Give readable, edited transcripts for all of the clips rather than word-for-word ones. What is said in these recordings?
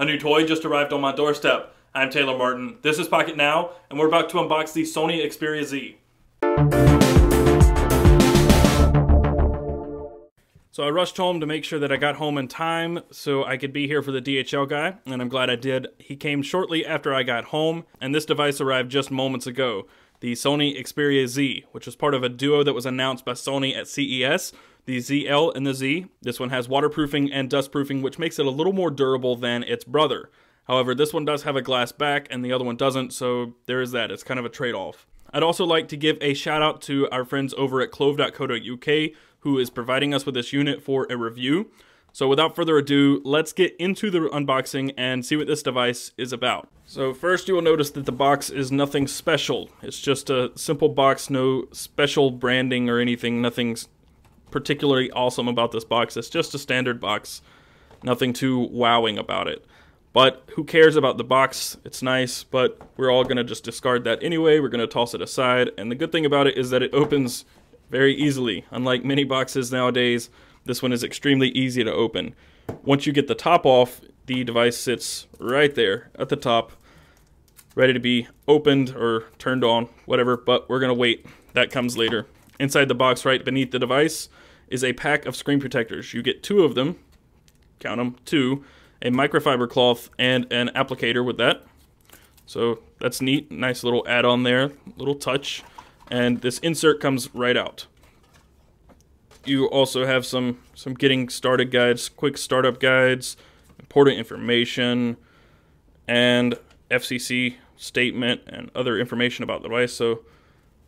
A new toy just arrived on my doorstep. I'm Taylor Martin. This is Pocket Now, and we're about to unbox the Sony Xperia Z. So I rushed home to make sure that I got home in time so I could be here for the DHL guy, and I'm glad I did. He came shortly after I got home, and this device arrived just moments ago. The Sony Xperia Z, which was part of a duo that was announced by Sony at CES. The ZL and the Z. This one has waterproofing and dustproofing, which makes it a little more durable than its brother. However, this one does have a glass back and the other one doesn't, so there is that. It's kind of a trade-off. I'd also like to give a shout out to our friends over at clove.co.uk who is providing us with this unit for a review. So without further ado, let's get into the unboxing and see what this device is about. So first you will notice that the box is nothing special. It's just a simple box, no special branding or anything, nothing's particularly awesome about this box. It's just a standard box, nothing too wowing about it. But who cares about the box? It's nice, but we're all gonna just discard that anyway. We're gonna toss it aside, and the good thing about it is that it opens very easily. Unlike many boxes nowadays, this one is extremely easy to open. Once you get the top off, the device sits right there at the top, ready to be opened or turned on, whatever, but we're gonna wait. That comes later. Inside the box right beneath the device is a pack of screen protectors. You get 2 of them, count them, 2, a microfiber cloth and an applicator with that. So that's neat, nice little add-on there, little touch. And this insert comes right out. You also have some getting started guides, quick startup guides, important information, and FCC statement and other information about the device. So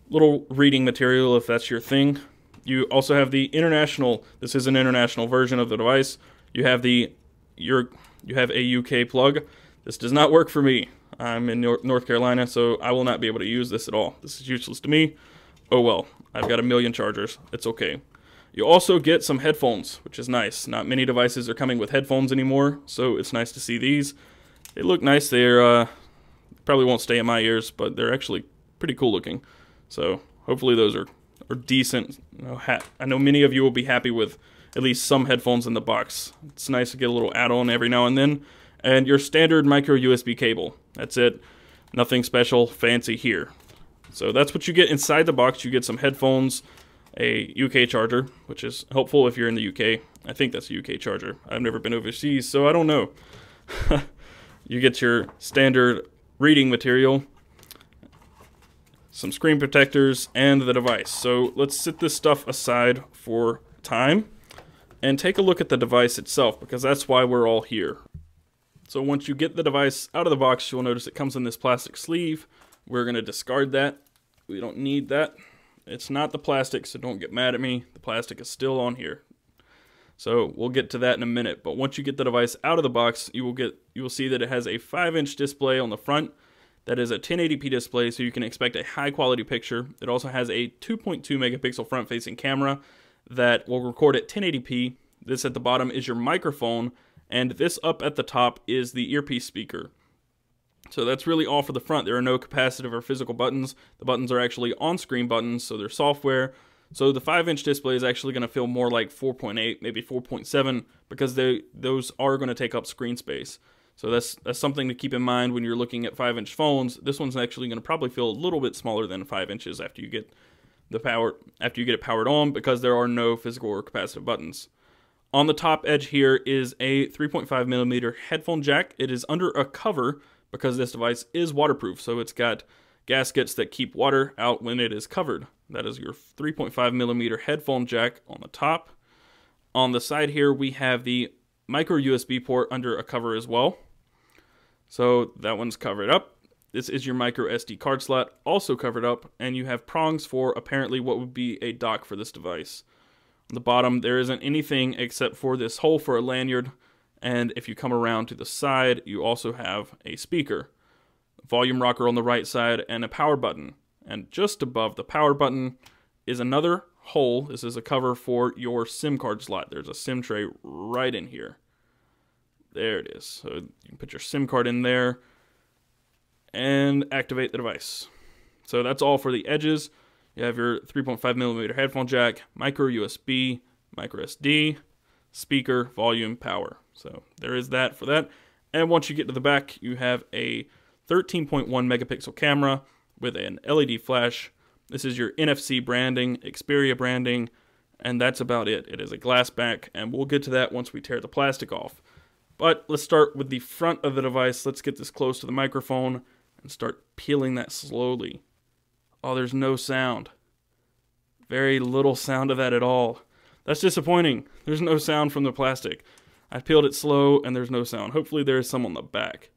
little reading material if that's your thing. You also have the international, this is an international version of the device. You have a UK plug. This does not work for me. I'm in North Carolina, so I will not be able to use this at all. This is useless to me. Oh well, I've got a million chargers. It's okay. You also get some headphones, which is nice. Not many devices are coming with headphones anymore, so it's nice to see these. They look nice. They're probably won't stay in my ears, but they're actually pretty cool looking. So hopefully those are decent. I know many of you will be happy with at least some headphones in the box. It's nice to get a little add-on every now and then. And your standard micro USB cable. That's it. Nothing special, fancy here. So that's what you get inside the box. You get some headphones, a UK charger, which is helpful if you're in the UK. I think that's a UK charger. I've never been overseas, so I don't know. You get your standard reading material, some screen protectors, and the device. So let's set this stuff aside for time and take a look at the device itself, because that's why we're all here. So once you get the device out of the box, you'll notice it comes in this plastic sleeve. We're going to discard that. We don't need that. It's not the plastic, so don't get mad at me. The plastic is still on here. So we'll get to that in a minute. But once you get the device out of the box, you will see that it has a 5-inch display on the front. That is a 1080p display, so you can expect a high quality picture. It also has a 2.2 megapixel front facing camera that will record at 1080p. This at the bottom is your microphone, and this up at the top is the earpiece speaker. So that's really all for the front. There are no capacitive or physical buttons. The buttons are actually on-screen buttons, so they're software. So the 5-inch display is actually going to feel more like 4.8, maybe 4.7, because those are going to take up screen space. So that's something to keep in mind when you're looking at 5-inch phones. This one's actually going to probably feel a little bit smaller than 5 inches after you get it powered on, because there are no physical or capacitive buttons. On the top edge here is a 3.5 millimeter headphone jack. It is under a cover because this device is waterproof, so it's got gaskets that keep water out when it is covered. That is your 3.5 millimeter headphone jack on the top. On the side here, we have the micro USB port under a cover as well. So that one's covered up. This is your micro SD card slot, also covered up, and you have prongs for apparently what would be a dock for this device. On the bottom, there isn't anything except for this hole for a lanyard, and if you come around to the side, you also have a speaker, a volume rocker on the right side, and a power button. And just above the power button is another hole. This is a cover for your SIM card slot. There's a SIM tray right in here. There it is. So you can put your SIM card in there and activate the device. So that's all for the edges. You have your 3.5 millimeter headphone jack, micro USB, micro SD, speaker, volume, power. So there is that for that. And once you get to the back, you have a 13.1 megapixel camera with an LED flash. This is your NFC branding, Xperia branding, and that's about it. It is a glass back, and we'll get to that once we tear the plastic off. But let's start with the front of the device. Let's get this close to the microphone and start peeling that slowly. Oh, there's no sound. Very little sound of that at all. That's disappointing. There's no sound from the plastic. I peeled it slow and there's no sound. Hopefully there is some on the back.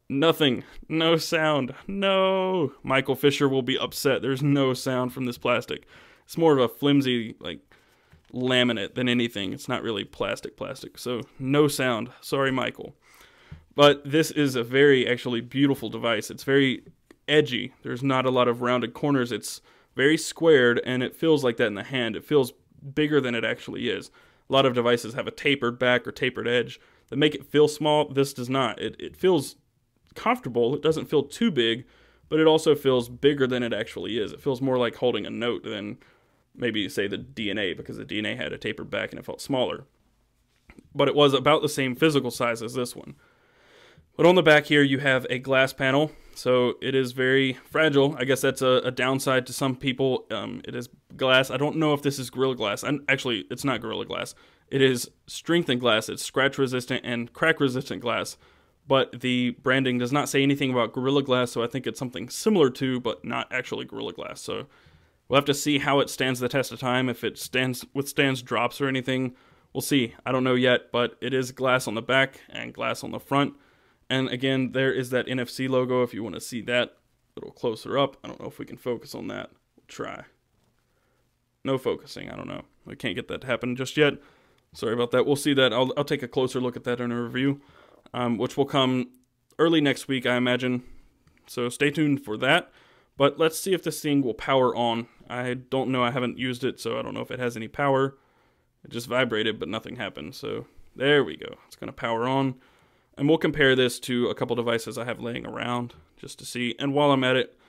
Nothing. No sound. No. Michael Fisher will be upset. There's no sound from this plastic. It's more of a flimsy, like, laminate than anything. It's not really plastic. So no sound. Sorry, Michael. But this is a very, actually, beautiful device. It's very edgy. There's not a lot of rounded corners. It's very squared, and it feels like that in the hand. It feels bigger than it actually is. A lot of devices have a tapered back or tapered edge that make it feel small. This does not. It feels comfortable. It doesn't feel too big, but it also feels bigger than it actually is. It feels more like holding a note than maybe, say, the DNA, because the DNA had a tapered back and it felt smaller. But it was about the same physical size as this one. But on the back here, you have a glass panel, so it is very fragile. I guess that's a downside to some people. It is glass. I don't know if this is Gorilla Glass. Actually, it's not Gorilla Glass. It is strengthened glass. It's scratch-resistant and crack-resistant glass. But the branding does not say anything about Gorilla Glass, so I think it's something similar to, but not actually Gorilla Glass. So we'll have to see how it stands the test of time. If it withstands drops or anything, we'll see. I don't know yet, but it is glass on the back and glass on the front. And again, there is that NFC logo if you want to see that a little closer up. I don't know if we can focus on that. We'll try. No focusing. I don't know. We can't get that to happen just yet. Sorry about that. We'll see that. I'll take a closer look at that in a review, which will come early next week, I imagine. So stay tuned for that. But let's see if this thing will power on. I don't know. I haven't used it, so I don't know if it has any power. It just vibrated, but nothing happened. So there we go. It's going to power on. And we'll compare this to a couple devices I have laying around just to see. And while I'm at it,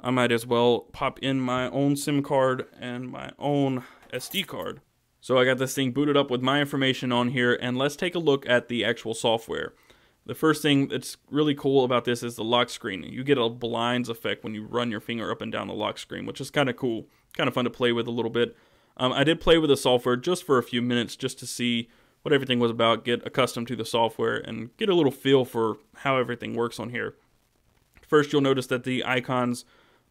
I might as well pop in my own SIM card and my own SD card. So I got this thing booted up with my information on here, and let's take a look at the actual software. The first thing that's really cool about this is the lock screen. You get a blinds effect when you run your finger up and down the lock screen, which is kind of cool, kind of fun to play with a little bit. I did play with the software just for a few minutes just to see what everything was about, get accustomed to the software, and get a little feel for how everything works on here. First, you'll notice that the icons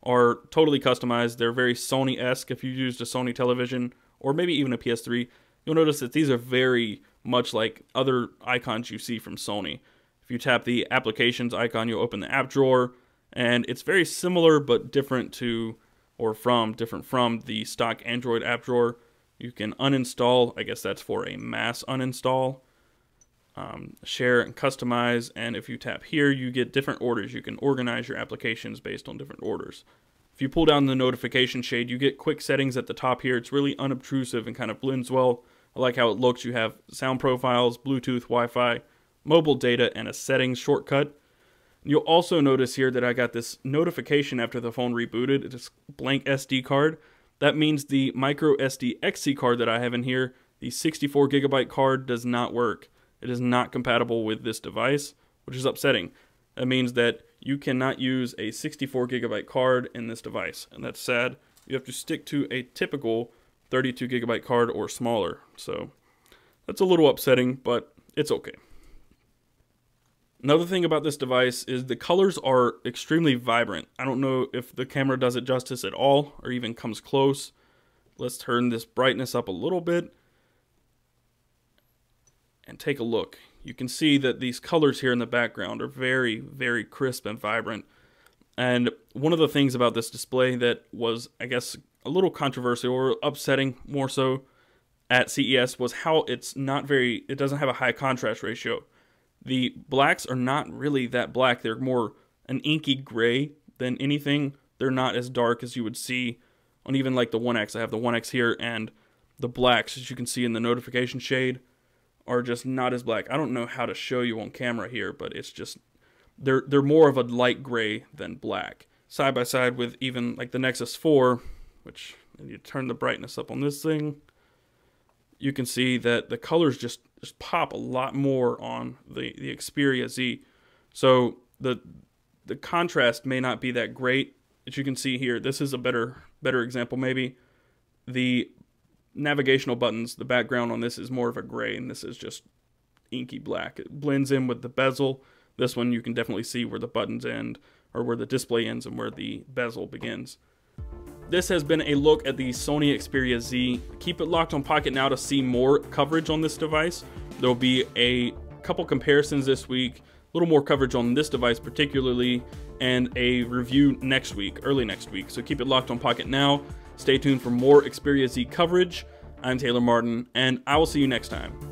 are totally customized. They're very Sony-esque. If you used a Sony television, or maybe even a PS3, you'll notice that these are very much like other icons you see from Sony. If you tap the applications icon, you'll open the app drawer, and it's very similar but different to, or different from the stock Android app drawer. You can uninstall, I guess that's for a mass uninstall, share and customize, and if you tap here, you get different orders. You can organize your applications based on different orders. If you pull down the notification shade, you get quick settings at the top here. It's really unobtrusive and kind of blends well. I like how it looks. You have sound profiles, Bluetooth, Wi-Fi, mobile data, and a settings shortcut. You'll also notice here that I got this notification after the phone rebooted. It's a blank SD card. That means the micro SD XC card that I have in here, the 64 gigabyte card, does not work. It is not compatible with this device, which is upsetting. That means that you cannot use a 64 gigabyte card in this device, and that's sad. You have to stick to a typical 32 gigabyte card or smaller. So that's a little upsetting, but it's okay. Another thing about this device is the colors are extremely vibrant. I don't know if the camera does it justice at all or even comes close. Let's turn this brightness up a little bit and take a look. You can see that these colors here in the background are very, very crisp and vibrant. And one of the things about this display that was, I guess, a little controversial or upsetting more so at CES was how it doesn't have a high contrast ratio. The blacks are not really that black. They're more an inky gray than anything. They're not as dark as you would see on even like the 1X. I have the 1X here, and the blacks, as you can see in the notification shade, are just not as black. I don't know how to show you on camera here, but it's just, they're more of a light gray than black. Side by side with even like the Nexus 4, which, when you turn the brightness up on this thing, you can see that the colors just pop a lot more on the Xperia Z. So the contrast may not be that great. As you can see here, this is a better example maybe. The navigational buttons, the background on this is more of a gray, and this is just inky black. It blends in with the bezel. This one you can definitely see where the buttons end, or where the display ends and where the bezel begins. This has been a look at the Sony Xperia Z. Keep it locked on Pocket Now to see more coverage on this device. There will be a couple comparisons this week, a little more coverage on this device particularly, and a review next week, early next week. So keep it locked on Pocket Now. Stay tuned for more Xperia Z coverage. I'm Taylor Martin, and I will see you next time.